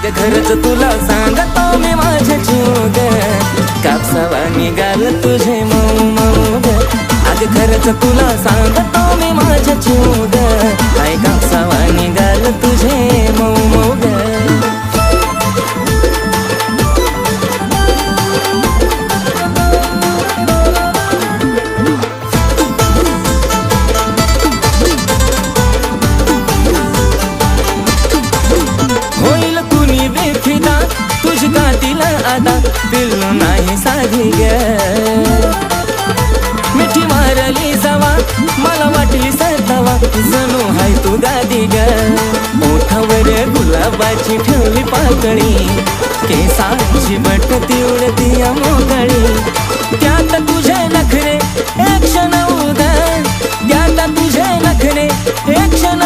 अग खरंच तुला सांगतो मी माझ्या जीव ग, कापसावा निघाल तुझे मऊ मऊ ग. अग खरंच तुला सांगतो मी माझ्या जीव ग, काय कापसावा निघाल तुझे मऊ मऊ ग. होईल कुणी बेफिदा तुझी गाठीला आता, पिल्लू नाही साधी ग. मिठी मारली जावा मला वाटली सरतावा, जणू हाय तू गादी ग. ओठावर गुलाबाची ठेवली पाकळी, केसांची बटती उडती मोकळी. त्यात तुझे नखरे एक क्षण उदा, त्यात तुझे नखरे एक क्षण